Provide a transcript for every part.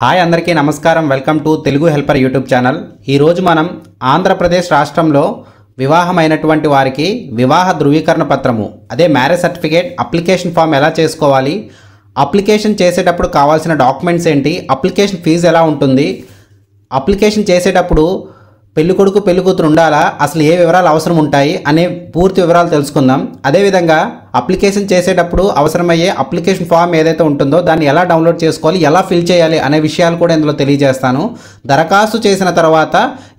Hi అందరికీ నమస్కారం. Welcome to Telugu helper YouTube channel. ఈరోజు మనం ఆంధ్రప్రదేశ్ రాష్ట్రంలో వివాహమైనటువంటి వారికి వివాహ ధృవీకరణ పత్రము అదే మ్యారేజ్ సర్టిఫికేట్ అప్లికేషన్ ఫామ్ ఎలా చేసుకోవాలి, అప్లికేషన్ చేసేటప్పుడు కావాల్సిన డాక్యుమెంట్స్ ఏంటి, అప్లికేషన్ ఫీజు ఎలా ఉంటుంది, అప్లికేషన్ చేసేటప్పుడు పెళ్ళికొడుకు పెళ్ళికూతురు ఉండాలా, అసలు ఏ వివరాలు అవసరం ఉంటాయి అనే పూర్తి వివరాలు తెలుసుకుందాం. అదేవిధంగా అప్లికేషన్ చేసేటప్పుడు అవసరమయ్యే అప్లికేషన్ ఫామ్ ఏదైతే ఉంటుందో దాన్ని ఎలా డౌన్లోడ్ చేసుకోవాలి, ఎలా ఫిల్ చేయాలి అనే విషయాలు కూడా ఇందులో తెలియజేస్తాను. దరఖాస్తు చేసిన తర్వాత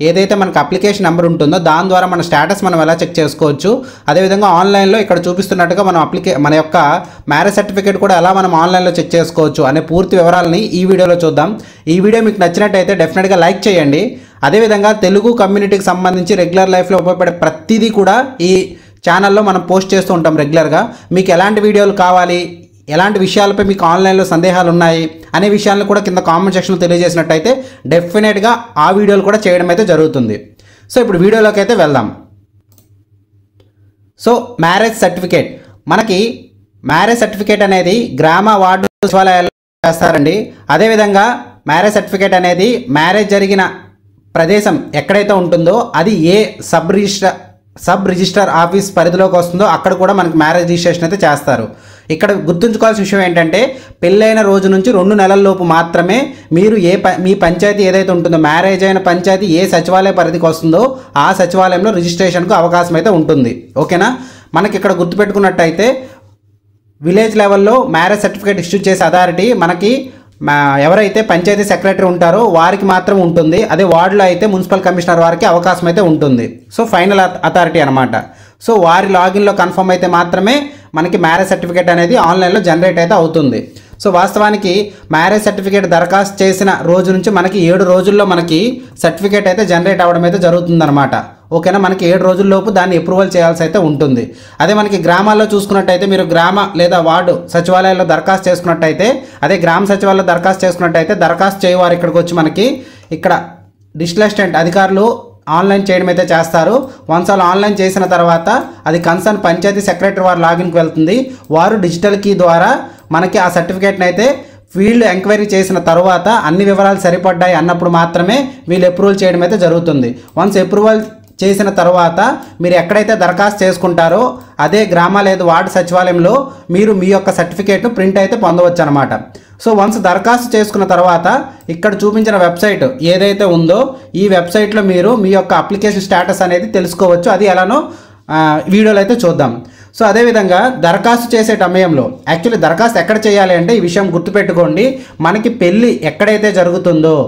ఏదైతే మనకు అప్లికేషన్ నెంబర్ ఉంటుందో దాని ద్వారా మన స్టేటస్ మనం ఎలా చెక్ చేసుకోవచ్చు, అదేవిధంగా ఆన్లైన్లో ఇక్కడ చూపిస్తున్నట్టుగా మనం మన యొక్క మ్యారేజ్ సర్టిఫికేట్ కూడా ఎలా మనం ఆన్లైన్లో చెక్ చేసుకోవచ్చు అనే పూర్తి వివరాలని ఈ వీడియోలో చూద్దాం. ఈ వీడియో మీకు నచ్చినట్టయితే డెఫినెట్గా లైక్ చేయండి. అదేవిధంగా తెలుగు కమ్యూనిటీకి సంబంధించి రెగ్యులర్ లైఫ్లో ఉపయోగపడే ప్రతిదీ కూడా ఈ ఛానల్లో మనం పోస్ట్ చేస్తూ ఉంటాం రెగ్యులర్గా. మీకు ఎలాంటి వీడియోలు కావాలి, ఎలాంటి విషయాలపై మీకు ఆన్లైన్లో సందేహాలు ఉన్నాయి అనే విషయాలను కూడా కింద కామెంట్ సెక్షన్లో తెలియజేసినట్టయితే డెఫినెట్గా ఆ వీడియోలు కూడా చేయడం అయితే జరుగుతుంది. సో ఇప్పుడు వీడియోలోకి అయితే వెళ్దాం. సో మ్యారేజ్ సర్టిఫికేట్, మనకి మ్యారేజ్ సర్టిఫికేట్ అనేది గ్రామ వార్డు సచివాలయాల్లో చేస్తారండి. అదేవిధంగా మ్యారేజ్ సర్టిఫికేట్ అనేది మ్యారేజ్ జరిగిన ప్రదేశం ఎక్కడైతే ఉంటుందో అది ఏ సబ్ రిజిస్టర్ ఆఫీస్ పరిధిలోకి వస్తుందో అక్కడ కూడా మనకి మ్యారేజ్ రిజిస్ట్రేషన్ అయితే చేస్తారు. ఇక్కడ గుర్తుంచుకోవాల్సిన విషయం ఏంటంటే పెళ్ళైన రోజు నుంచి 2 నెలల లోపు మాత్రమే మీరు మీ పంచాయతీ ఏదైతే ఉంటుందో, మ్యారేజ్ అయిన పంచాయతీ ఏ సచివాలయ పరిధికి వస్తుందో ఆ సచివాలయంలో రిజిస్ట్రేషన్కు అవకాశం అయితే ఉంటుంది. ఓకేనా, మనకి ఇక్కడ గుర్తుపెట్టుకున్నట్టయితే విలేజ్ లెవెల్లో మ్యారేజ్ సర్టిఫికేట్ ఇష్యూ చేసే అథారిటీ మనకి ఎవరైతే పంచాయతీ సెక్రటరీ ఉంటారో వారికి మాత్రం ఉంటుంది. అదే వార్డులో అయితే మున్సిపల్ కమిషనర్ వారికి అవకాశం అయితే ఉంటుంది. సో ఫైనల్ అథారిటీ అనమాట. సో వారి లాగిన్లో కన్ఫర్మ్ అయితే మాత్రమే మనకి మ్యారేజ్ సర్టిఫికేట్ అనేది ఆన్లైన్లో జనరేట్ అయితే అవుతుంది. సో వాస్తవానికి మ్యారేజ్ సర్టిఫికేట్ దరఖాస్తు చేసిన రోజు నుంచి మనకి 7 రోజుల్లో మనకి సర్టిఫికేట్ అయితే జనరేట్ అవ్వడం అయితే జరుగుతుందన్నమాట. ఓకేనా, మనకి 7 రోజుల్లోపు దాన్ని అప్రూవల్ చేయాల్సి అయితే ఉంటుంది. అదే మనకి గ్రామాల్లో చూసుకున్నట్టయితే మీరు గ్రామ లేదా వార్డు సచివాలయాల్లో దరఖాస్తు చేసుకున్నట్టయితే, అదే గ్రామ సచివాలయంలో దరఖాస్తు చేసుకున్నట్టయితే దరఖాస్తు చేయవారు ఇక్కడికి వచ్చి మనకి ఇక్కడ డిజిటల్ అసిస్టెంట్ అధికారులు ఆన్లైన్ చేయడం అయితే చేస్తారు. వన్స్ వాళ్ళు ఆన్లైన్ చేసిన తర్వాత అది కన్సర్న్ పంచాయతీ సెక్రటరీ వారు లాగిన్కి వెళ్తుంది. వారు డిజిటల్ కీ ద్వారా మనకి ఆ సర్టిఫికేట్ని అయితే ఫీల్డ్ ఎంక్వైరీ చేసిన తర్వాత అన్ని వివరాలు సరిపడ్డాయి అన్నప్పుడు మాత్రమే వీళ్ళు అప్రూవల్ చేయడం అయితే జరుగుతుంది. వన్స్ అప్రూవల్ చేసిన తర్వాత మీరు ఎక్కడైతే దరఖాస్తు చేసుకుంటారో అదే గ్రామ లేదా వార్డు సచివాలయంలో మీరు మీ యొక్క సర్టిఫికేట్ను ప్రింట్ అయితే పొందవచ్చు అనమాట. సో వన్స్ దరఖాస్తు చేసుకున్న తర్వాత ఇక్కడ చూపించిన వెబ్సైట్ ఏదైతే ఉందో ఈ వెబ్సైట్లో మీరు మీ యొక్క అప్లికేషన్ స్టేటస్ అనేది తెలుసుకోవచ్చు. అది ఎలానో వీడియోలో అయితే చూద్దాం. సో అదేవిధంగా దరఖాస్తు చేసే సమయంలో యాక్చువల్లీ దరఖాస్తు ఎక్కడ చేయాలి అంటే ఈ విషయం గుర్తుపెట్టుకోండి. మనకి పెళ్ళి ఎక్కడైతే జరుగుతుందో,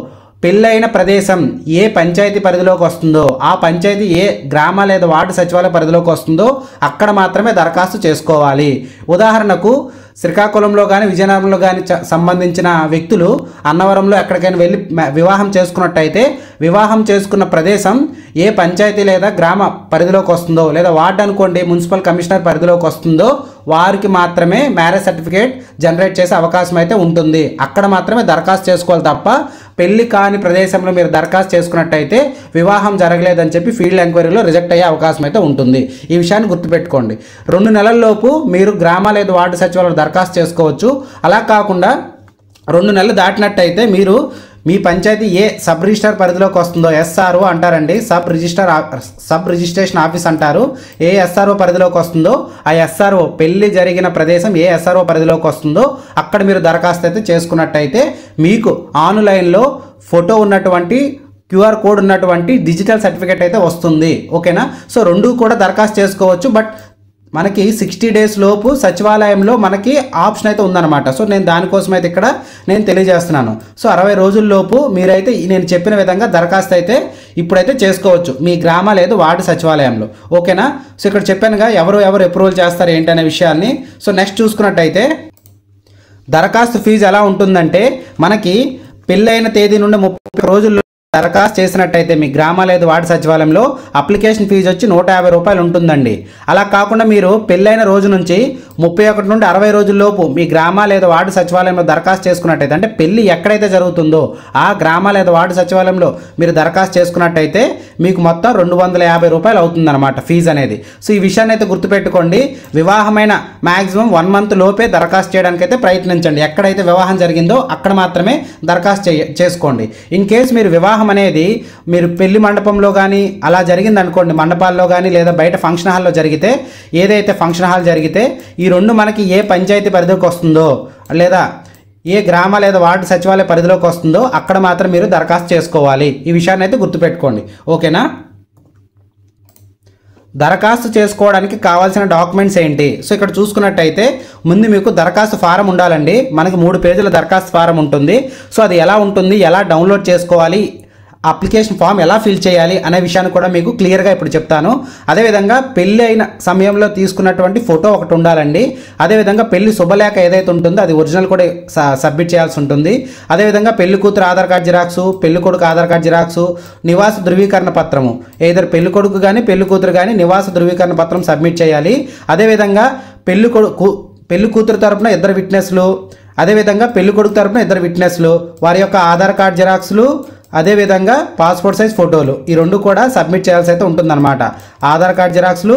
పెళ్ళైన ప్రదేశం ఏ పంచాయతీ పరిధిలోకి వస్తుందో, ఆ పంచాయతీ ఏ గ్రామ లేదా వార్డు సచివాలయ పరిధిలోకి వస్తుందో అక్కడ మాత్రమే దరఖాస్తు చేసుకోవాలి. ఉదాహరణకు శ్రీకాకుళంలో కానీ విజయనగరంలో కానీ సంబంధించిన వ్యక్తులు అన్నవరంలో ఎక్కడికైనా వెళ్ళి వివాహం చేసుకున్నట్టయితే వివాహం చేసుకున్న ప్రదేశం ఏ పంచాయతీ లేదా గ్రామ పరిధిలోకి వస్తుందో, లేదా వార్డు అనుకోండి మున్సిపల్ కమిషనర్ పరిధిలోకి వస్తుందో వారికి మాత్రమే మ్యారేజ్ సర్టిఫికేట్ జనరేట్ చేసే అవకాశం అయితే ఉంటుంది. అక్కడ మాత్రమే దరఖాస్తు చేసుకోవాలి తప్ప పెళ్లి కాని ప్రదేశంలో మీరు దరఖాస్తు చేసుకున్నట్టయితే వివాహం జరగలేదని చెప్పి ఫీల్డ్ ఎంక్వైరీలో రిజెక్ట్ అయ్యే అవకాశం అయితే ఉంటుంది. ఈ విషయాన్ని గుర్తుపెట్టుకోండి. 2 నెలల్లోపు మీరు గ్రామ లేదా వార్డు సచివాలయంలో దరఖాస్తు చేసుకోవచ్చు. అలా కాకుండా 2 నెలలు దాటినట్టయితే మీరు మీ పంచాయతీ ఏ సబ్ రిజిస్టర్ పరిధిలోకి వస్తుందో, ఎస్ఆర్ఓ అంటారండి, సబ్ రిజిస్ట్రేషన్ ఆఫీస్ అంటారు, ఏ ఎస్ఆర్ఓ పరిధిలోకి వస్తుందో ఆ ఎస్ఆర్ఓ పెళ్లి జరిగిన ప్రదేశం ఏ ఎస్ఆర్ఓ పరిధిలోకి వస్తుందో అక్కడ మీరు దరఖాస్తు అయితే చేసుకున్నట్టయితే మీకు ఆన్లైన్లో ఫోటో ఉన్నటువంటి QR కోడ్ ఉన్నటువంటి డిజిటల్ సర్టిఫికేట్ అయితే వస్తుంది. ఓకేనా, సో 2 కూడా దరఖాస్తు చేసుకోవచ్చు. బట్ మనకి 60 డేస్ లోపు సచివాలయంలో మనకి ఆప్షన్ అయితే ఉందన్నమాట. సో నేను దానికోసం అయితే ఇక్కడ నేను తెలియజేస్తున్నాను. సో 60 రోజుల్లోపు మీరైతే నేను చెప్పిన విధంగా దరఖాస్తు అయితే ఇప్పుడైతే చేసుకోవచ్చు మీ గ్రామ లేదా వార్డు సచివాలయంలో. ఓకేనా, సో ఇక్కడ చెప్పానుగా ఎవరు అప్రూవల్ చేస్తారు ఏంటి అనే విషయాన్ని. సో నెక్స్ట్ చూసుకున్నట్టయితే దరఖాస్తు ఫీజు ఎలా ఉంటుందంటే మనకి పెళ్ళైన తేదీ నుండి 30 రోజుల్లో దరఖాస్తు చేసినట్టయితే మీ గ్రామ లేదా వార్డు సచివాలయంలో అప్లికేషన్ ఫీజు వచ్చి 150 రూపాయలు ఉంటుందండి. అలా కాకుండా మీరు పెళ్ళైన రోజు నుంచి 31 నుండి 60 రోజుల్లోపు మీ గ్రామ లేదా వార్డు సచివాలయంలో దరఖాస్తు చేసుకున్నట్టయితే, అంటే పెళ్లి ఎక్కడైతే జరుగుతుందో ఆ గ్రామ లేదా వార్డు సచివాలయంలో మీరు దరఖాస్తు చేసుకున్నట్టయితే మీకు మొత్తం 250 రూపాయలు అవుతుందన్నమాట ఫీజు అనేది. సో ఈ విషయాన్ని అయితే గుర్తుపెట్టుకోండి. వివాహమైన మ్యాక్సిమం 1 మంత్ లోపే దరఖాస్తు చేయడానికి అయితే ప్రయత్నించండి. ఎక్కడైతే వివాహం జరిగిందో అక్కడ మాత్రమే దరఖాస్తు చేసుకోండి. ఇన్ కేస్ మీరు వివాహం అనేది మీరు పెళ్లి మండపంలో కానీ అలా జరిగింది అనుకోండి, మండపాల్లో కానీ లేదా బయట ఫంక్షన్ హాల్లో జరిగితే, ఏదైతే ఫంక్షన్ హాల్ జరిగితే ఈ రెండు మనకి ఏ పంచాయతీ పరిధిలోకి వస్తుందో లేదా ఏ గ్రామ లేదా వార్డు సచివాలయ పరిధిలోకి వస్తుందో అక్కడ మాత్రం మీరు దరఖాస్తు చేసుకోవాలి. ఈ విషయాన్ని అయితే గుర్తుపెట్టుకోండి. ఓకేనా? దరఖాస్తు చేసుకోవడానికి కావాల్సిన డాక్యుమెంట్స్ ఏంటి? సో ఇక్కడ చూసుకున్నట్టయితే ముందు మీకు దరఖాస్తు ఫారం ఉండాలండి. మనకి 3 పేజీల దరఖాస్తు ఫారం ఉంటుంది. సో అది ఎలా ఉంటుంది, ఎలా డౌన్లోడ్ చేసుకోవాలి, అప్లికేషన్ ఫామ్ ఎలా ఫిల్ చేయాలి అనే విషయాన్ని కూడా మీకు క్లియర్గా ఇప్పుడు చెప్తాను. అదేవిధంగా పెళ్ళి అయిన సమయంలో తీసుకున్నటువంటి ఫోటో ఒకటి ఉండాలండి. అదేవిధంగా పెళ్లి శుభలేఖ ఏదైతే ఉంటుందో అది ఒరిజినల్ కూడా సబ్మిట్ చేయాల్సి ఉంటుంది. అదేవిధంగా పెళ్లి కూతురు ఆధార్ కార్డు జిరాక్సు, పెళ్లి కొడుకు ఆధార్ కార్డు జిరాక్సు, నివాస ధృవీకరణ పత్రము, ఏదైనా పెళ్లి కొడుకు కానీ పెళ్లి కూతురు కానీ నివాస ధృవీకరణ పత్రం సబ్మిట్ చేయాలి. అదేవిధంగా పెళ్లి కూతురు తరపున 2 విట్నెస్లు, అదేవిధంగా పెళ్లి కొడుకు తరపున 2 విట్నెస్లు, వారి యొక్క ఆధార్ కార్డు జిరాక్స్లు, అదేవిధంగా పాస్పోర్ట్ సైజ్ ఫోటోలు, ఈ 2 కూడా సబ్మిట్ చేయాల్సి అయితే ఉంటుందన్నమాట. ఆధార్ కార్డు జిరాక్స్లు,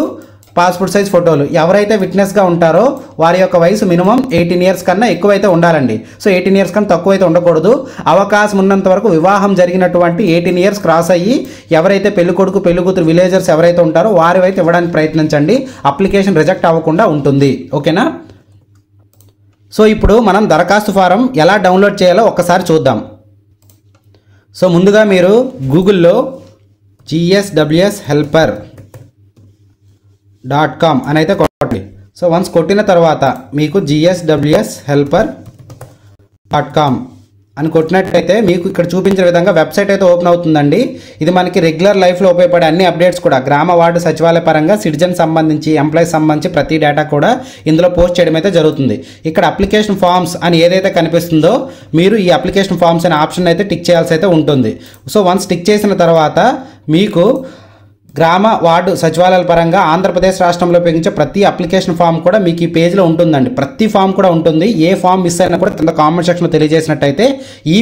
పాస్పోర్ట్ సైజ్ ఫోటోలు. ఎవరైతే విట్నెస్గా ఉంటారో వారి యొక్క వయసు మినిమం 18 ఇయర్స్ కన్నా ఎక్కువైతే ఉండాలండి. సో 18 ఇయర్స్ కన్నా తక్కువైతే ఉండకూడదు. అవకాశం ఉన్నంత వరకు వివాహం జరిగినటువంటి 18 ఇయర్స్ క్రాస్ అయ్యి ఎవరైతే పెళ్లి కొడుకు పెళ్లి కూతురు విలేజర్స్ ఎవరైతే ఉంటారో వారి అయితే ఇవ్వడానికి ప్రయత్నించండి. అప్లికేషన్ రిజెక్ట్ అవ్వకుండా ఉంటుంది. ఓకేనా? సో ఇప్పుడు మనం దరఖాస్తు ఫారం ఎలా డౌన్లోడ్ చేయాలో ఒక్కసారి చూద్దాం. సో ముందుగా మీరు గూగుల్లో gswshelper.com అని అయితే కొట్టండి. సో వన్స్ కొట్టిన తర్వాత మీకు gswshelper.com అని కొట్టినట్టయితే మీకు ఇక్కడ చూపించిన విధంగా వెబ్సైట్ అయితే ఓపెన్ అవుతుందండి. ఇది మనకి రెగ్యులర్ లైఫ్లో ఉపయోగపడే అన్ని అప్డేట్స్ కూడా గ్రామ వార్డు సచివాలయ పరంగా సిటిజన్ సంబంధించి ఎంప్లాయీస్ సంబంధించి ప్రతి డేటా కూడా ఇందులో పోస్ట్ చేయడం అయితే జరుగుతుంది. ఇక్కడ అప్లికేషన్ ఫామ్స్ అని ఏదైతే కనిపిస్తుందో మీరు ఈ అప్లికేషన్ ఫామ్స్ అనే ఆప్షన్ అయితే టిక్ చేయాల్సి అయితే ఉంటుంది. సో వన్స్ టిక్ చేసిన తర్వాత మీకు గ్రామ వార్డు సచివాలయాల పరంగా ఆంధ్రప్రదేశ్ రాష్ట్రంలో ఉపయోగించే ప్రతి అప్లికేషన్ ఫామ్ కూడా మీకు ఈ పేజ్లో ఉంటుందండి. ప్రతి ఫామ్ కూడా ఉంటుంది. ఏ ఫామ్ మిస్ అయినా కూడా కింద కామెంట్ సెక్షన్లో తెలియజేసినట్టయితే ఈ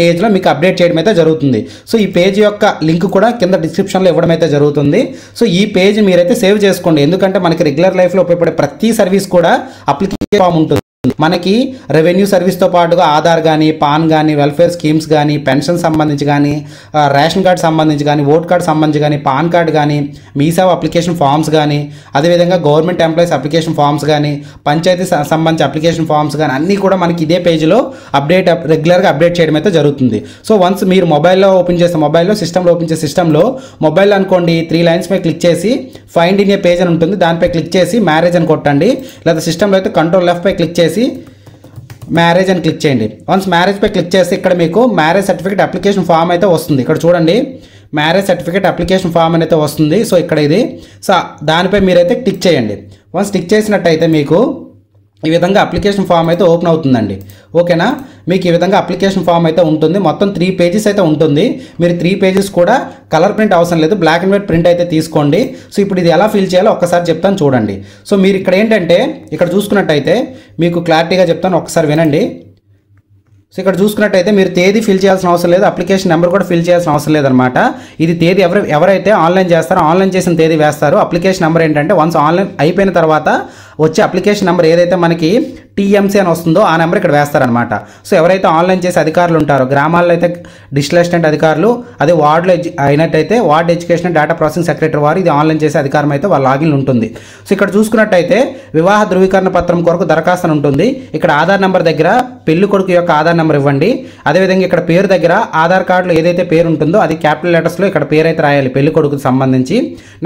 పేజ్లో మీకు అప్డేట్ చేయడం అయితే జరుగుతుంది. సో ఈ పేజ్ యొక్క లింక్ కూడా కింద డిస్క్రిప్షన్లో ఇవ్వడం అయితే జరుగుతుంది. సో ఈ పేజ్ మీరైతే సేవ్ చేసుకోండి. ఎందుకంటే మనకి రెగ్యులర్ లైఫ్లో ఉపయోగపడే ప్రతి సర్వీస్ కూడా అప్లికేషన్ ఫామ్ ఉంటుంది. మనకి రెవెన్యూ సర్వీస్తో పాటుగా ఆధార్ కానీ, పాన్ కానీ, వెల్ఫేర్ స్కీమ్స్ కానీ, పెన్షన్ సంబంధించి కానీ, రేషన్ కార్డు సంబంధించి కానీ, ఓట్ కార్డు సంబంధించి కానీ, పాన్ కార్డు కానీ, మీ సేవ అప్లికేషన్ ఫామ్స్ కానీ, అదేవిధంగా గవర్నమెంట్ ఎంప్లాయీస్ అప్లికేషన్ ఫామ్స్ కానీ, పంచాయతీ సంబంధించి అప్లికేషన్ ఫామ్స్ కానీ అన్నీ కూడా మనకి ఇదే పేజ్లో రెగ్యులర్గా అప్డేట్ చేయడం అయితే జరుగుతుంది. సో వన్స్ మీరు మొబైల్లో ఓపెన్ చేస్తే సిస్టంలో ఓపెన్ చేసే సిస్టంలో మొబైల్ అనుకోండి 3 లైన్స్ పై క్లిక్ చేసి ఫైండ్ ఇన్ ఏ పేజ్ అని ఉంటుంది. దానిపై క్లిక్ చేసి మ్యారేజ్ అని కొట్టండి. లేదా సిస్టంలో అయితే కంట్రోల్ లెఫ్ట్ పై క్లిక్ చేసి మ్యారేజ్ అని క్లిక్ చేయండి. వన్స్ మ్యారేజ్ పై క్లిక్ చేసి ఇక్కడ మీకు మ్యారేజ్ సర్టిఫికేట్ అప్లికేషన్ ఫామ్ అయితే వస్తుంది. ఇక్కడ చూడండి మ్యారేజ్ సర్టిఫికేట్ అప్లికేషన్ ఫామ్ అని అయితే వస్తుంది. సో ఇక్కడ ఇది. సో దానిపై మీరైతే టిక్ చేయండి. వన్స్ టిక్ చేసినట్టయితే మీకు ఈ విధంగా అప్లికేషన్ ఫామ్ అయితే ఓపెన్ అవుతుందండి. ఓకేనా? మీకు ఈ విధంగా అప్లికేషన్ ఫామ్ అయితే ఉంటుంది. మొత్తం 3 పేజెస్ అయితే ఉంటుంది. మీరు 3 పేజెస్ కూడా కలర్ ప్రింట్ అవసరం లేదు, బ్లాక్ అండ్ వైట్ ప్రింట్ అయితే తీసుకోండి. సో ఇప్పుడు ఇది ఎలా ఫిల్ చేయాలో ఒక్కసారి చెప్తాను చూడండి. సో మీరు ఇక్కడ ఏంటంటే ఇక్కడ చూసుకున్నట్టయితే మీకు క్లారిటీగా చెప్తాను, ఒక్కసారి వినండి. సో ఇక్కడ చూసుకున్నట్టయితే మీరు తేదీ ఫిల్ చేయాల్సిన అవసరం లేదు, అప్లికేషన్ నెంబర్ కూడా ఫిల్ చేయాల్సిన అవసరం లేదనమాట. ఇది తేదీ ఎవరైతే ఆన్లైన్ చేస్తారో ఆన్లైన్ చేసిన తేదీ వేస్తారు. అప్లికేషన్ నెంబర్ ఏంటంటే వన్స్ ఆన్లైన్ అయిపోయిన తర్వాత వచ్చే అప్లికేషన్ నెంబర్ ఏదైతే మనకి టీఎంసీ అని వస్తుందో ఆ నెంబర్ ఇక్కడ వేస్తారనమాట. సో ఎవరైతే ఆన్లైన్ చేసే అధికారులు ఉంటారో గ్రామాల్లో అయితే డిజిటల్ అసిస్టెంట్ అధికారులు, అదే వార్డులో అయినట్టయితే ward education and data processing secretary వారు ఇది ఆన్లైన్ చేసే అధికారం అయితే వాళ్ళ లాగిన్ ఉంటుంది. సో ఇక్కడ చూసుకున్నట్టయితే వివాహ ధృవీకరణ పత్రం కొరకు దరఖాస్తు ఉంటుంది. ఇక్కడ ఆధార్ నెంబర్ దగ్గర పెళ్లి కొడుకు యొక్క ఆధార్ నెంబర్ ఇవ్వండి. అదేవిధంగా ఇక్కడ పేరు దగ్గర ఆధార్ కార్డులో ఏదైతే పేరు ఉంటుందో అది క్యాపిటల్ లెటర్స్లో ఇక్కడ పేరు అయితే రాయాలి పెళ్లి కొడుకుకి సంబంధించి.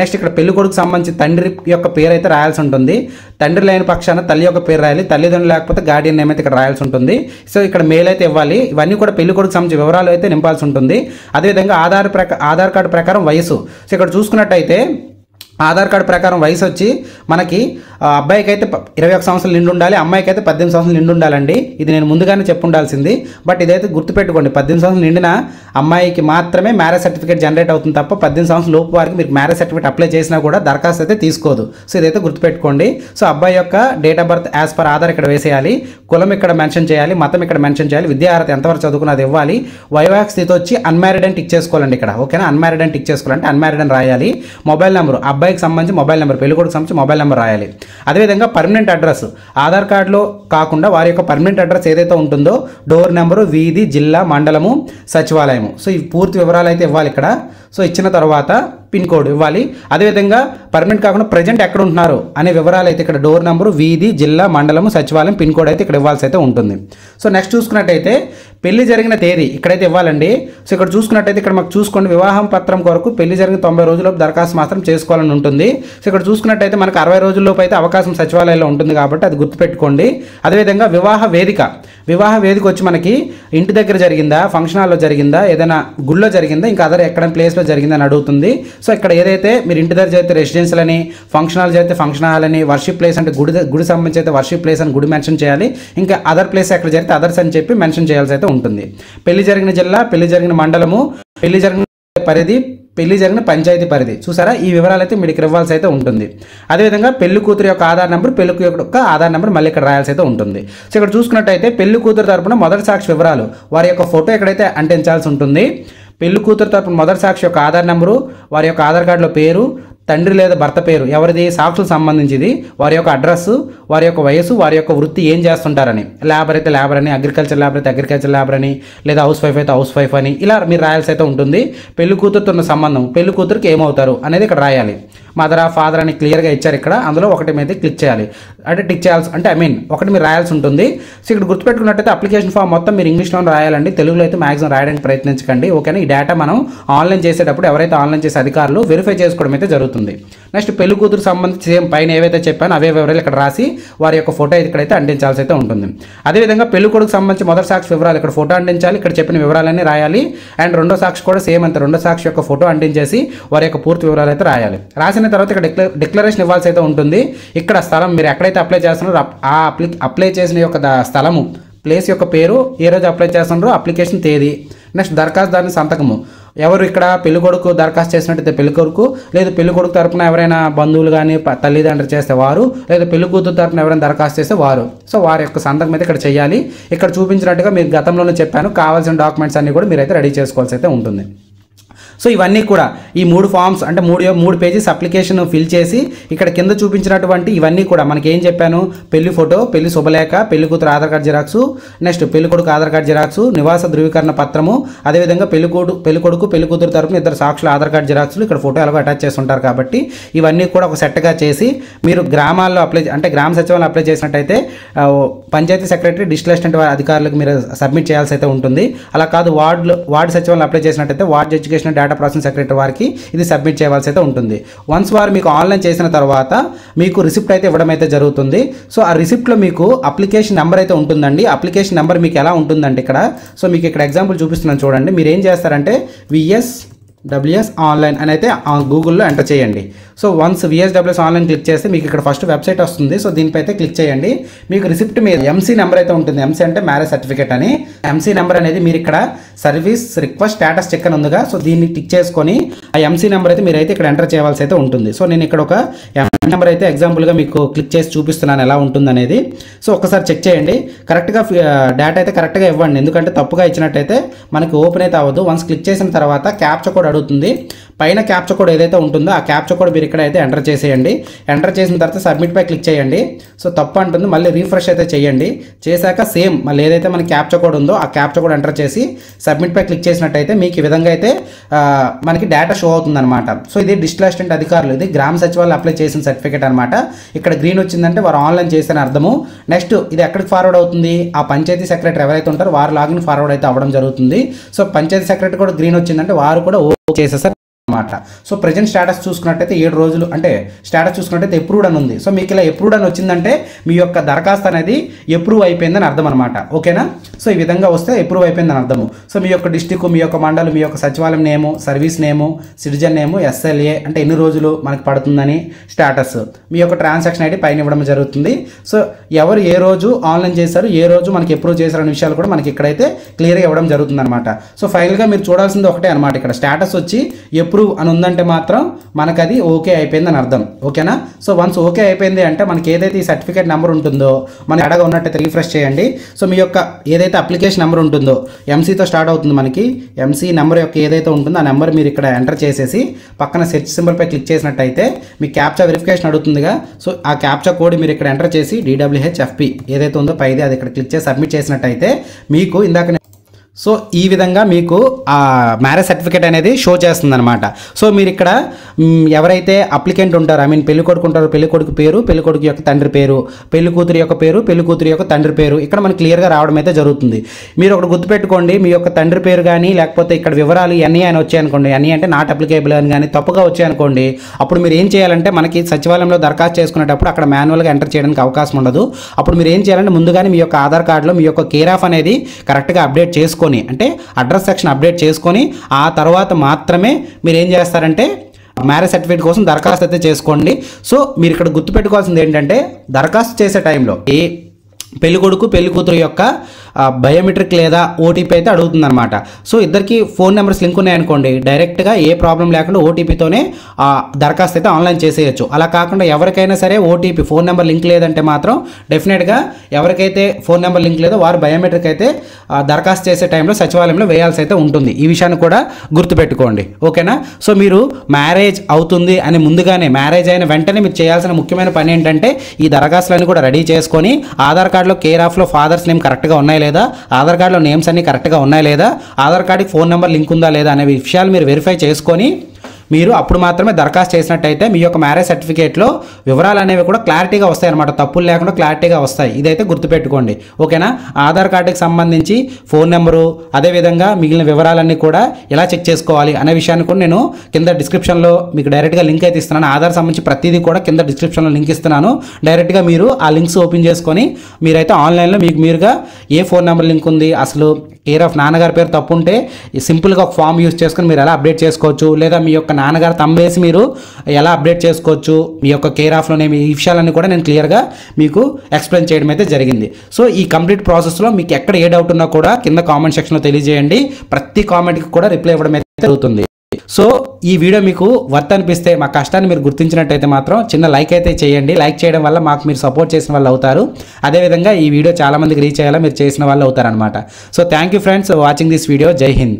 నెక్స్ట్ ఇక్కడ పెళ్లి కొడుకు సంబంధించి తండ్రి యొక్క పేరు అయితే రాయాల్సి ఉంటుంది. తండ్రి లేని పక్షాన తల్లి యొక్క పేరు రాయాలి. తల్లిదండ్రులు లేకపోతే గార్డియన్ నేమ్ అయితే ఇక్కడ రాయాల్సి ఉంటుంది. సో ఇక్కడ మెయిల్ అయితే ఇవ్వాలి. ఇవన్నీ కూడా పెళ్లి కొడుకు సంబంధించి వివరాలు అయితే నింపాల్సి ఉంటుంది. అదేవిధంగా ఆధార్ కార్డు ప్రకారం వయసు. సో ఇక్కడ చూసుకున్నట్టయితే ఆధార్ కార్డు ప్రకారం వయసు వచ్చి మనకి అబ్బాయికి అయితే 21 సంవత్సరాలు నిండి ఉండాలి, అమ్మాయికి అయితే 18 సంవత్సరాలు నిండి ఉండాలండి. ఇది నేను ముందుగానే చెప్పుండాల్సింది, బట్ ఇదైతే గుర్తుపెట్టుకోండి. 18 సంవత్సరాలు నిండిన అమ్మాయికి మాత్రమే మ్యారేజ్ సర్టిఫికేట్ జనరేట్ అవుతుంది తప్ప 18 సంవత్సరాల లోపు వారికి మీరు మ్యారేజ్ సర్టిఫికేట్ అప్లై చేసినా కూడా దరఖాస్తు అయితే తీసుకోదు. సో ఇదైతే గుర్తుపెట్టుకోండి. సో అబ్బాయి యొక్క date of birth as per Aadhaar ఇక్కడ వేసేయాలి, కులం ఇక్కడ మెన్షన్ చేయాలి, మతం ఇక్కడ మెన్షన్ చేయాలి, విద్యార్హత ఎంతవరకు చదువుకున్నది ఇవ్వాలి, వైవాహిక స్థితి వచ్చి అన్మ్యారీడ్ అని టిక్ చేసుకోవాలండి ఇక్కడ. ఓకేనా, అన్మ్యారీడ్ అని టిక్ చేసుకోవాలంటే అన్మ్యారీడ్ అని రాయాలి. మొబైల్ నెంబర్ అబ్బాయికి సంబంధించి మొబైల్ నెంబర్, పెళ్ళికొడుకు సంబంధించి మొబైల్ నెంబర్ రాయాలి. అదేవిధంగా పర్మనెంట్ అడ్రస్ ఆధార్ కార్డులో కాకుండా వారి యొక్క పర్మనెంట్ అడ్రస్ ఏదైతే ఉంటుందో డోర్ నెంబరు, వీధి, జిల్లా, మండలము, సచివాలయము, సో ఈ పూర్తి వివరాలు అయితే ఇవ్వాలి ఇక్కడ. సో ఇచ్చిన తర్వాత పిన్ కోడ్ ఇవ్వాలి. అదేవిధంగా పర్మనెంట్ కాకుండా ప్రజెంట్ ఎక్కడ ఉంటున్నారు అనే వివరాలు అయితే ఇక్కడ డోర్ నెంబరు, వీధి, జిల్లా, మండలము, సచివాలయం, పిన్ కోడ్ అయితే ఇక్కడ ఇవ్వాల్సి అయితే ఉంటుంది. సో నెక్స్ట్ చూసుకున్నట్టయితే పెళ్లి జరిగిన తేదీ ఇక్కడైతే ఇవ్వాలండి. సో ఇక్కడ చూసుకున్నట్టయితే ఇక్కడ మాకు చూసుకోండి, వివాహం పత్రం కొరకు పెళ్లి జరిగిన 90 రోజుల్లోపు దరఖాస్తు మాత్రం చేసుకోవాలని ఉంటుంది. సో ఇక్కడ చూసుకున్నట్టయితే మనకు 60 రోజుల్లోపు అయితే అవకాశం సచివాలయంలో ఉంటుంది కాబట్టి అది గుర్తుపెట్టుకోండి. అదేవిధంగా వివాహ వేదిక వచ్చి మనకి ఇంటి దగ్గర జరిగిందా, ఫంక్షన్ హాల్లో జరిగిందా, ఏదైనా గుళ్ళో జరిగిందా, ఇంకా అదర్ ఎక్కడ ప్లేస్లో జరిగిందని అడుగుతుంది. సో ఇక్కడ ఏదైతే మీరు ఇంటి దగ్గర జరిగితే రెసిడెన్షియల్ అని, ఫంక్షన్ హాల్ జరిగితే ఫంక్షన్ హాల్ అని, వర్షిప్ ప్లేస్ అంటే గుడి సంబంధించి అయితే వర్షిప్ ప్లేస్ అని గుడి మెన్షన్ చేయాలి. ఇంకా అదర్ ప్లేస్ ఎక్కడ జరిగితే అదర్స్ అని చెప్పి మెన్షన్ చేయాల్సి అయితే ఉంటుంది. పెళ్లి జరిగిన జిల్లా, పెళ్లి జరిగిన మండలము, పెళ్లి జరిగిన పరిధి, పెళ్లి జరిగిన పంచాయతీ పరిధి, చూసారా, ఈ వివరాలు అయితే మీకు ఇవ్వాల్సి అయితే ఉంటుంది. అదేవిధంగా పెళ్లి కూతురు యొక్క ఆధార్ నెంబర్, పెళ్లి యొక్క ఆధార్ నెంబర్ మళ్ళీ ఇక్కడ రాయాల్సి అయితే ఉంటుంది. సో ఇక్కడ చూసుకున్నట్టయితే పెళ్లి కూతురు తరపున మొదటి సాక్షి వివరాలు, వారి యొక్క ఫోటో ఎక్కడైతే అంటించాల్సి ఉంటుంది. పెళ్లి కూతురు తరపున మొదటి సాక్షి యొక్క ఆధార్ నెంబరు, వారి యొక్క ఆధార్ కార్డులో పేరు, తండ్రి లేదా భర్త పేరు, ఎవరిది సాక్షులకు సంబంధించింది, వారి యొక్క అడ్రస్, వారి యొక్క వయసు, వారి యొక్క వృత్తి ఏం చేస్తుంటారని, లేబర్ అయితే లేబర్ అని, అగ్రికల్చర్ లేబర్ అయితే అగ్రికల్చర్ లేబర్ అని, లేదా హౌస్ వైఫ్ అయితే హౌస్ వైఫ్ అని, ఇలా మీరు రాయాల్సి అయితే ఉంటుంది. పెళ్లి కూతురుతో ఉన్న సంబంధం, పెళ్లి కూతురికి ఏమవుతారు అనేది ఇక్కడ రాయాలి. మదరా, ఫాదర్ అని క్లియర్గా ఇచ్చారు ఇక్కడ. అందులో ఒకటి మీద క్లిక్ చేయాలి, అంటే టిక్ చేయాల్సి, అంటే ఒకటి మీరు రాయాల్సి ఉంటుంది. సో ఇక్కడ గుర్తుపెట్టుకున్నట్టయితే అప్లికేషన్ ఫామ్ మొత్తం మీరు ఇంగ్లీష్లో రాయాలండి, తెలుగులో అయితే మ్యాక్సిమం రాయడానికి ప్రయత్నించకండి. ఓకేనా, ఈ డేటా మనం ఆన్లైన్ చేసేటప్పుడు ఎవరైతే ఆన్లైన్ చేసే అధికారులు వెరిఫై చేసుకోవడం అయితే జరుగుతుంది. నెక్స్ట్ పెళ్లి కూతురు సంబంధించి సేమ్ పైన ఏవైతే చెప్పానో అవే వివరాలు ఇక్కడ రాసి వారి యొక్క ఫోటో ఇక్కడైతే అంటించాల్సి అయితే ఉంటుంది. అదేవిధంగా పెళ్లి కొడుకు సంబంధించి మొదటి సాక్షి వివరాలు ఇక్కడ ఫోటో అంటించాలి, ఇక్కడ చెప్పిన వివరాలన్నీ రాయాలి. అండ్ రెండో సాక్షి కూడా సేమ్ అంతే, రెండో సాక్షి యొక్క ఫోటో అంటించేసి వారి యొక్క పూర్తి వివరాలు అయితే రాయాలి. రాసిన తర్వాత ఇక్కడ డిక్లరేషన్ ఇవ్వాల్సి అయితే ఉంటుంది. ఇక్కడ స్థలం మీరు ఎక్కడైతే అప్లై చేస్తున్నారో ఆ అప్లై చేసిన యొక్క స్థలము, ప్లేస్ యొక్క పేరు, ఏ రోజు అప్లై చేస్తున్నారో అప్లికేషన్ తేదీ, నెక్స్ట్ దరఖాస్తుదారుని సంతకము, ఎవరు ఇక్కడ పెళ్లి కొడుకు దరఖాస్తు చేసినట్టయితే పెళ్లి కొడుకు, లేదా పెళ్లి కొడుకు తరపున ఎవరైనా బంధువులు కానీ తల్లిదండ్రులు చేస్తే వారు, లేదా పెళ్లి కూతురు తరపున ఎవరైనా దరఖాస్తు చేస్తే వారు. సో వారి యొక్క సంతకం అయితే ఇక్కడ చేయాలి. ఇక్కడ చూపించినట్టుగా మీరు గతంలోనే చెప్పాను, కావాల్సిన డాక్యుమెంట్స్ అన్ని కూడా మీరైతే రెడీ చేసుకోవాల్సి అయితే ఉంటుంది. సో ఇవన్నీ కూడా ఈ 3 ఫామ్స్ అంటే 3 పేజెస్ అప్లికేషన్ ఫిల్ చేసి ఇక్కడ కింద చూపించినటువంటి ఇవన్నీ కూడా మనకి ఏం చెప్పాను, పెళ్లి ఫోటో, పెళ్లి శుభలేఖ, పెళ్లి కూతురు ఆధార్ కార్డు జిరాక్స్, నెక్స్ట్ పెళ్లి కొడుకు ఆధార్ కార్డు జిరాక్స్, నివాస ధృవీకరణ పత్రము, అదేవిధంగా పెళ్లి కొడుకు పెళ్లి కూతురు తరపున ఇద్దరు సాక్షుల ఆధార్ కార్డు జిరాక్స్లు ఇక్కడ ఫోటో ఎలాగో అటాచ్ చేసి ఉంటారు కాబట్టి ఇవన్నీ కూడా ఒక సెట్గా చేసి మీరు గ్రామాల్లో అంటే గ్రామ సచివాలయం అప్లై చేసినట్టయితే పంచాయతీ సెక్రటరీ, డిస్ట్రిక్ట్ అసిస్టెంట్ అధికారులకు మీరు సబ్మిట్ చేయాల్సి అయితే ఉంటుంది. అలా కాదు వార్డు సచివాలయం అప్లై చేసినట్టయితే ward education data processing secretary వారికి ఇది సబ్మిట్ చేయాల్సి అయితే ఉంటుంది. వన్స్ వారు మీకు ఆన్లైన్ చేసిన తర్వాత మీకు రిసిప్ట్ అయితే ఇవ్వడం అయితే జరుగుతుంది. సో ఆ రిసిప్ట్లో మీకు అప్లికేషన్ నెంబర్ అయితే ఉంటుందండి. అప్లికేషన్ నెంబర్ మీకు ఎలా ఉంటుందంటే ఇక్కడ, సో మీకు ఇక్కడ ఎగ్జాంపుల్ చూపిస్తున్నాను చూడండి. మీరు ఏం చేస్తారంటే VSWS ఆన్లైన్ అని అయితే గూగుల్లో ఎంటర్ చేయండి. So once VSWS online click చేస్తే మీకు ఇక్కడ ఫస్ట్ వెబ్సైట్ వస్తుంది. సో దీనిపై అయితే క్లిక్ చేయండి. మీకు రిసిప్ట్ మీద MC నెంబర్ అయితే ఉంటుంది. MC అంటే మ్యారేజ్ సర్టిఫికేట్ అని. MC నెంబర్ అనేది మీరు ఇక్కడ సర్వీస్ రిక్వెస్ట్ స్టేటస్ చెక్ అని ఉందిగా, సో దీన్ని టిక్ చేసుకొని ఆ MC నెంబర్ అయితే మీరైతే ఇక్కడ ఎంటర్ చేయాల్సి అయితే ఉంటుంది. సో నేను ఇక్కడ ఒక MC నెంబర్ అయితే ఎగ్జాంపుల్గా మీకు క్లిక్ చేసి చూపిస్తున్నాను ఎలా ఉంటుంది అనేది. సో ఒకసారి చెక్ చేయండి, కరెక్ట్గా డేటా అయితే కరెక్ట్గా ఇవ్వండి, ఎందుకంటే తప్పుగా ఇచ్చినట్టయితే మనకి ఓపెన్ అయితే అవ్వదు. వన్స్ క్లిక్ చేసిన తర్వాత క్యాప్చా కోడ్ అడుగుతుంది. పైన క్యాప్చా కోడ్ ఏదైతే ఉంటుందో ఆ క్యాప్చా కోడ్ మీరు ఇక్కడ అయితే ఎంటర్ చేసేయండి. ఎంటర్ చేసిన తర్వాత సబ్మిట్ పై క్లిక్ చేయండి. సో తప్పు అంటుంది, మళ్ళీ రీఫ్రెష్ అయితే చేయండి. చేశాక సేమ్ మళ్ళీ ఏదైతే మన క్యాప్చా కోడ్ ఉందో ఆ క్యాప్చా కోడ్ ఎంటర్ చేసి సబ్మిట్ పై క్లిక్ చేసినట్టయితే మీకు ఈ విధంగా అయితే మనకి డేటా షో అవుతుంది అనమాట. సో ఇది డిస్ట్రిక్ట్ అసిస్టెంట్ అధికారులు, ఇది గ్రామ సచివాలయం అప్లై చేసిన సర్టిఫికేట్ అనమాట. ఇక్కడ గ్రీన్ వచ్చిందంటే వారు ఆన్లైన్ చేసిన అర్థము. నెక్స్ట్ ఇది ఎక్కడికి ఫార్వర్డ్ అవుతుంది, ఆ పంచాయతీ సెక్రటరీ ఎవరైతే ఉంటారో వారు లాగిన్ ఫార్వర్డ్ అయితే అవ్వడం జరుగుతుంది. సో పంచాయతీ సెక్రటరీ కూడా గ్రీన్ వచ్చిందంటే వారు కూడా ఓకే చేసేసారు. అనమాట. సో ప్రెజెంట్ స్టేటస్ చూసుకున్నట్టయితే 7 రోజులు అంటే స్టేటస్ చూసుకున్నట్టయితే అప్రూవ్డ్ అని ఉంది. సో మీకు ఇలా అప్రూవ్డ్ అని వచ్చిందంటే మీ యొక్క దరఖాస్తు అనేది అప్రూవ్ అయిపోయిందని అర్థం అనమాట. ఓకేనా? సో ఈ విధంగా వస్తే అప్రూవ్ అయిపోయిందని అర్థము. సో మీ యొక్క డిస్టిక్, మీ యొక్క మండలం, మీ యొక్క సచివాలయం నేము, సర్వీస్ నేము, సిటిజన్ నేము, SLA అంటే ఎన్ని రోజులు మనకు పడుతుందని స్టేటస్, మీ యొక్క ట్రాన్సాక్షన్ ఐడి పైన ఇవ్వడం జరుగుతుంది. సో ఎవరు ఏ రోజు ఆన్లైన్ చేశారు, ఏ రోజు మనకి అప్రూవ్ చేశారనే విషయాలు కూడా మనకి ఇక్కడైతే క్లియర్గా ఇవ్వడం జరుగుతుంది అనమాట. సో ఫైనల్గా మీరు చూడాల్సింది ఒకటే అనమాట. ఇక్కడ స్టేటస్ వచ్చి అప్రూవ్ అని ఉందంటే మాత్రం మనకు అది ఓకే అయిపోయిందని అర్థం. ఓకేనా? సో వన్స్ ఓకే అయిపోయింది అంటే మనకి ఏదైతే ఈ సర్టిఫికేట్ నెంబర్ ఉంటుందో మనకి అడగా ఉన్నట్టయితే రీఫ్రెష్ చేయండి. సో మీ యొక్క ఏదైతే అప్లికేషన్ నెంబర్ ఉంటుందో ఎంసీతో స్టార్ట్ అవుతుంది మనకి. ఎంసీ నెంబర్ యొక్క ఏదైతే ఉంటుందో ఆ నెంబర్ మీరు ఇక్కడ ఎంటర్ చేసేసి పక్కన సెర్చ్ సింబల్పై క్లిక్ చేసినట్టయితే మీ క్యాప్చా వెరిఫికేషన్ అడుగుతుందిగా. సో ఆ క్యాప్చా కోడ్ మీరు ఇక్కడ ఎంటర్ చేసి DWHFP ఏదైతే ఉందో పైది అది ఇక్కడ క్లిక్ చేసి సబ్మిట్ చేసినట్టయితే మీకు ఇందాక సో ఈ విధంగా మీకు ఆ మ్యారేజ్ సర్టిఫికేట్ అనేది షో చేస్తుంది అనమాట. సో మీరు ఇక్కడ ఎవరైతే అప్లికెంట్ ఉంటారో పెళ్లి కొడుకు ఉంటారో పెళ్లి కొడుకు పేరు, పెళ్లి కొడుకు యొక్క తండ్రి పేరు, పెళ్లి కూతురు యొక్క పేరు, పెళ్లి కూతురు యొక్క తండ్రి పేరు ఇక్కడ మనకి క్లియర్గా రావడం అయితే జరుగుతుంది. మీరు ఒకటి గుర్తుపెట్టుకోండి, మీ యొక్క తండ్రి పేరు కానీ లేకపోతే ఇక్కడ వివరాలు ఎన్ని అని వచ్చాయనుకోండి, ఎన్ని అంటే నాట్ అప్లికేబుల్ అని కానీ తప్పుగా వచ్చాయనుకోండి, అప్పుడు మీరు ఏం చేయాలంటే మనకి సచివాలయంలో దరఖాస్తు చేసుకునేటప్పుడు అక్కడ మాన్యువల్గా ఎంటర్ చేయడానికి అవకాశం ఉండదు. అప్పుడు మీరు ఏం చేయాలంటే ముందుగానే మీ యొక్క ఆధార్ కార్డులో మీ యొక్క కేర్ ఆఫ్ అనేది కరెక్ట్గా అప్డేట్ చేసుకొని అంటే అడ్రస్ సెక్షన్ అప్డేట్ చేసుకొని ఆ తర్వాత మాత్రమే మీరు ఏం చేస్తారంటే మ్యారేజ్ సర్టిఫికేట్ కోసం దరఖాస్తు అయితే చేసుకోండి. సో మీరు ఇక్కడ గుర్తుపెట్టుకోవాల్సింది ఏంటంటే దరఖాస్తు చేసే టైంలో ఏ పెళ్లి కొడుకు పెళ్లి కూతురు యొక్క బయోమెట్రిక్ లేదా ఓటీపీ అయితే అడుగుతుందన్నమాట. సో ఇద్దరికి ఫోన్ నెంబర్స్ లింక్ ఉన్నాయనుకోండి, డైరెక్ట్గా ఏ ప్రాబ్లం లేకుండా ఓటీపీతోనే దరఖాస్తు అయితే ఆన్లైన్ చేసేయచ్చు. అలా కాకుండా ఎవరికైనా సరే ఓటీపీ ఫోన్ నెంబర్ లింక్ లేదంటే మాత్రం డెఫినెట్గా ఎవరికైతే ఫోన్ నెంబర్ లింక్ లేదో వారు బయోమెట్రిక్ అయితే దరఖాస్తు చేసే టైంలో సచివాలయంలో వేయాల్సి అయితే ఉంటుంది. ఈ విషయాన్ని కూడా గుర్తుపెట్టుకోండి. ఓకేనా? సో మీరు మ్యారేజ్ అవుతుంది అని ముందుగానే మ్యారేజ్ అయిన వెంటనే మీరు చేయాల్సిన ముఖ్యమైన పని ఏంటంటే ఈ దరఖాస్తులన్నీ కూడా రెడీ చేసుకొని ఆధార్ కార్డులో కేర్ ఆఫ్లో ఫాదర్స్ నేమ్ కరెక్ట్గా ఉన్నాయి లేదా, ఆధార్ కార్డులో నేమ్స్ అన్ని కరెక్ట్గా ఉన్నాయి లేదా, ఆధార్ కార్డుకి ఫోన్ నెంబర్ లింక్ ఉందా లేదా అనే విషయాలు మీరు వెరిఫై చేసుకొని మీరు అప్పుడు మాత్రమే దరఖాస్తు చేసినట్టయితే మీ యొక్క మ్యారేజ్ సర్టిఫికేట్లో వివరాలు అనేవి కూడా క్లారిటీగా వస్తాయి అనమాట. తప్పులు లేకుండా క్లారిటీగా వస్తాయి. ఇదైతే గుర్తుపెట్టుకోండి. ఓకేనా? ఆధార్ కార్డుకి సంబంధించి ఫోన్ నెంబరు అదేవిధంగా మిగిలిన వివరాలన్నీ కూడా ఎలా చెక్ చేసుకోవాలి అనే విషయాన్ని కూడా నేను కింద డిస్క్రిప్షన్లో మీకు డైరెక్ట్గా లింక్ అయితే ఇస్తున్నాను. ఆధార్ సంబంధించి ప్రతిదీ కూడా కింద డిస్క్రిప్షన్లో లింక్ ఇస్తున్నాను. డైరెక్ట్గా మీరు ఆ లింక్స్ ఓపెన్ చేసుకొని మీరైతే ఆన్లైన్లో మీకు మీరుగా ఏ ఫోన్ నెంబర్ లింక్ ఉంది, అసలు కేర్ ఆఫ్ నాన్నగారి పేరు తప్పు ఉంటే సింపుల్గా ఒక ఫామ్ యూజ్ చేసుకొని మీరు ఎలా అప్డేట్ చేసుకోవచ్చు, లేదా మీ యొక్క నాన్నగారు తమ్మేసి మీరు ఎలా అప్డేట్ చేసుకోవచ్చు మీ యొక్క కేర్ ఆఫ్లోనే ఈ విషయాలన్నీ కూడా నేను క్లియర్గా మీకు ఎక్స్ప్లెయిన్ చేయడం అయితే జరిగింది. సో ఈ కంప్లీట్ ప్రాసెస్లో మీకు ఎక్కడ ఏ డౌట్ ఉన్నా కూడా కింద కామెంట్ సెక్షన్లో తెలియజేయండి. ప్రతి కామెంట్కి కూడా రిప్లై ఇవ్వడం అయితే జరుగుతుంది. సో ఈ వీడియో మీకు వర్త్ అనిపిస్తే మా కష్టాన్ని మీరు గుర్తించినట్టయితే మాత్రం చిన్న లైక్ అయితే చేయండి. లైక్ చేయడం వల్ల మాకు మీరు సపోర్ట్ చేసిన వాళ్ళు అవుతారు. అదేవిధంగా ఈ వీడియో చాలామందికి రీచ్ అయ్యేలా మీరు చేసిన వాళ్ళు అవుతారనమాట. So thank you friends watching this video. Jai Hind.